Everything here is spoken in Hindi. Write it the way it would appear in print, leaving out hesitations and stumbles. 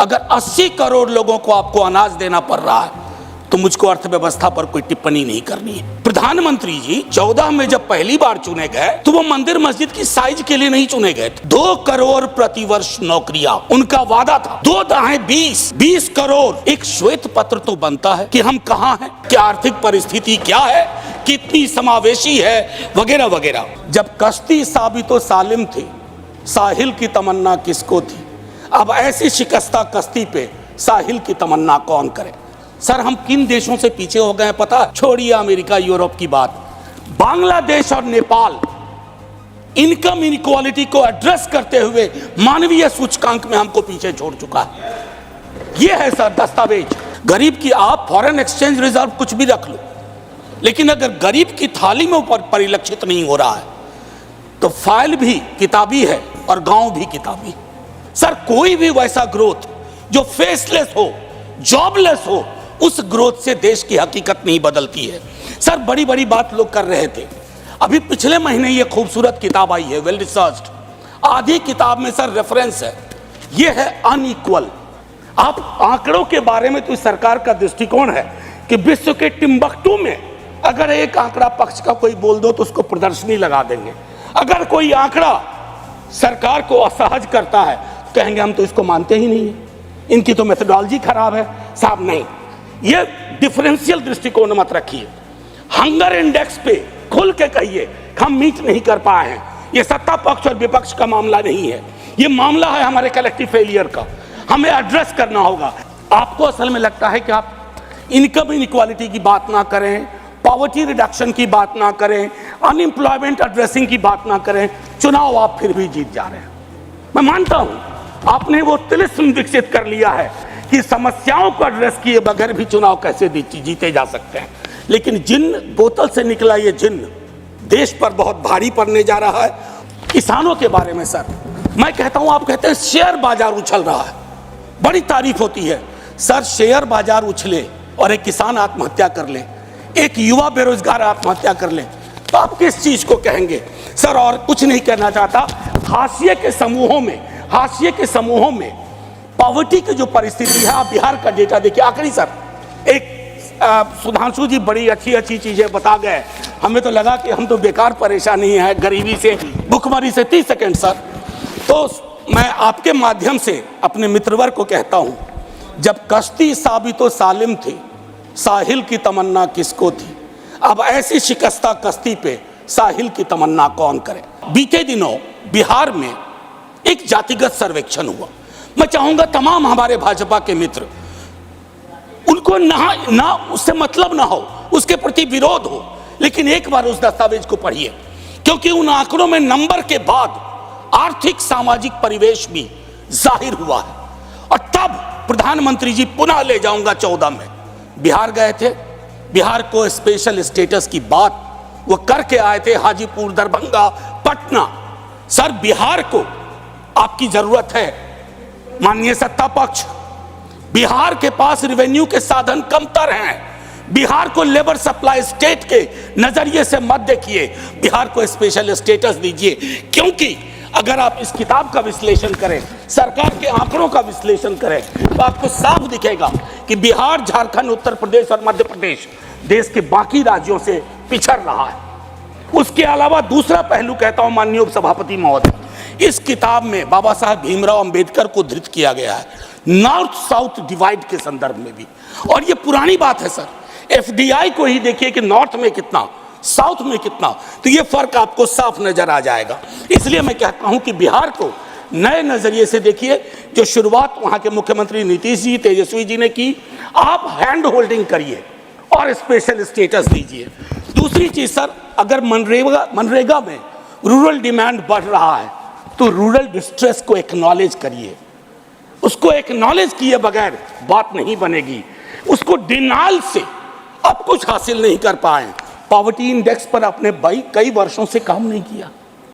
अगर 80 करोड़ लोगों को आपको अनाज देना पड़ रहा है तो मुझको अर्थव्यवस्था पर कोई टिप्पणी नहीं करनी है। प्रधानमंत्री जी 14 में जब पहली बार चुने गए तो वो मंदिर मस्जिद की साइज के लिए नहीं चुने गए थे। 2 करोड़ प्रतिवर्ष नौकरियां उनका वादा था। 2 दाएं 20 करोड़। एक श्वेत पत्र तो बनता है कि हम कहां हैं, क्या आर्थिक परिस्थिति क्या है, कितनी समावेशी है, वगैरह वगैरह। जब कश्ती साबितो सालिम थी, साहिल की तमन्ना किसको थी। अब ऐसी शिकस्ता कश्ती पे साहिल की तमन्ना कौन करे। सर हम किन देशों से पीछे हो गए हैं पता है? छोड़िए अमेरिका यूरोप की बात, बांग्लादेश और नेपाल इनकम इनइक्वालिटी को एड्रेस करते हुए मानवीय सूचकांक में हमको पीछे छोड़ चुका है। यह है सर दस्तावेज। गरीब की आप फॉरेन एक्सचेंज रिजर्व कुछ भी रख लो, लेकिन अगर गरीब की थाली में ऊपर परिलक्षित नहीं हो रहा है तो फाइल भी किताबी है और गांव भी किताबी। सर कोई भी वैसा ग्रोथ जो फेसलेस हो, जॉबलेस हो, उस ग्रोथ से देश की हकीकत नहीं बदलती है। सर बड़ी बड़ी बात लोग कर रहे थे। अभी पिछले महीने ये खूबसूरत किताब आई है, वेल रिसर्च्ड। आधी किताब में सर रेफरेंस है, ये है अनइक्वल। आप आंकड़ों के बारे में तो सरकार का दृष्टिकोण है कि विश्व के टिम्बकटू में अगर एक आंकड़ा पक्ष का कोई बोल दो तो उसको प्रदर्शनी लगा देंगे। अगर कोई आंकड़ा सरकार को असहज करता है कहेंगे हम तो इसको मानते ही नहीं है, इनकी तो मेथोडोलॉजी खराब है। साहब नहीं, ये डिफरेंशियल दृष्टिकोण मत रखिए। हंगर इंडेक्स पे खुल के कहिए हम मीट नहीं कर पाए हैं। ये सत्ता पक्ष और विपक्ष का मामला नहीं है, ये मामला है हमारे कलेक्टिव फेलियर का। हमें एड्रेस करना होगा। आपको असल में लगता है कि आप इनकम इनइक्वालिटी की बात ना करें, पॉवर्टी रिडक्शन की बात ना करें, अनएम्प्लॉयमेंट एड्रेसिंग की बात ना करें, चुनाव आप फिर भी जीत जा रहे हैं। मैं मानता हूं आपने वो तिलिस्म विकसित कर लिया है कि समस्याओं को एड्रेस किए बगैर भी चुनाव कैसे जीते जा सकते हैं। लेकिन जिन बोतल से निकला ये जिन्न देश पर बहुत भारी पड़ने जा रहा है। किसानों के बारे में सर मैं कहता हूं, आप कहते हैं शेयर बाजार उछल रहा है, बड़ी तारीफ होती है। सर शेयर बाजार उछले और एक किसान आत्महत्या कर ले, एक युवा बेरोजगार आत्महत्या कर ले तो आप किस चीज को कहेंगे। सर और कुछ नहीं कहना चाहता। हाशिए के समूहों में पॉवर्टी की जो परिस्थिति है, आप बिहार का डेटा देखिए। आखिरी सर एक सुधांशु जी बड़ी अच्छी चीजें बता गए, हमें तो लगा कि हम तो बेकार परेशानी है गरीबी से, भुखमरी से। 30 सेकेंड सर। तो मैं आपके माध्यम से अपने मित्रवर को कहता हूं, जब कश्ती साबितो सालिम थी, साहिल की तमन्ना किसको थी। अब ऐसी शिकस्ता कश्ती पे साहिल की तमन्ना कौन करे। बीते दिनों बिहार में एक जातिगत सर्वेक्षण हुआ। मैं चाहूंगा तमाम हमारे भाजपा के मित्र, उनको ना उससे मतलब ना हो, उसके प्रति विरोध हो, लेकिन एक बार उस दस्तावेज को पढ़िए, क्योंकि उन आंकड़ों में नंबर के बाद आर्थिक सामाजिक परिवेश भी जाहिर हुआ है। और तब प्रधानमंत्री जी पुनः ले जाऊंगा 14 में बिहार गए थे। बिहार को स्पेशल स्टेटस की बात वो करके आए थे, हाजीपुर, दरभंगा, पटना। सर बिहार को आपकी जरूरत है माननीय सत्ता पक्ष। बिहार के पास रेवेन्यू के साधन कमतर हैं। बिहार को लेबर सप्लाई स्टेट के नजरिए से मत देखिए, बिहार को स्पेशल स्टेटस दीजिए। क्योंकि अगर आप इस किताब का विश्लेषण करें, सरकार के आंकड़ों का विश्लेषण करें, तो आपको साफ दिखेगा कि बिहार, झारखंड, उत्तर प्रदेश और मध्य प्रदेश देश के बाकी राज्यों से पिछड़ रहा है। उसके अलावा दूसरा पहलू कहता हूं माननीय उपसभापति महोदय, इस किताब में बाबा साहब भीमराव अंबेडकर को धृत किया गया है नॉर्थ साउथ डिवाइड के संदर्भ में भी। और ये पुरानी बात है सर, एफडीआई को ही देखिए कि नॉर्थ में कितना, साउथ में कितना, तो ये फर्क आपको साफ नजर आ जाएगा। इसलिए मैं कहता हूं कि बिहार को नए नजरिए से देखिए। जो शुरुआत वहां के मुख्यमंत्री नीतीश जी, तेजस्वी जी ने की, आप हैंड होल्डिंग करिए और स्पेशल स्टेटस दीजिए। दूसरी चीज सर, अगर मनरेगा में रूरल डिमांड बढ़ रहा है तो रूरल डिस्ट्रेस को एक्नॉलेज करिए। उसको एक्नॉलेज किए बगैर बात नहीं बनेगी। उसको डिनाइल से अब कुछ हासिल नहीं कर पाए। पॉवर्टी इंडेक्स पर आपने कई वर्षों से काम नहीं किया।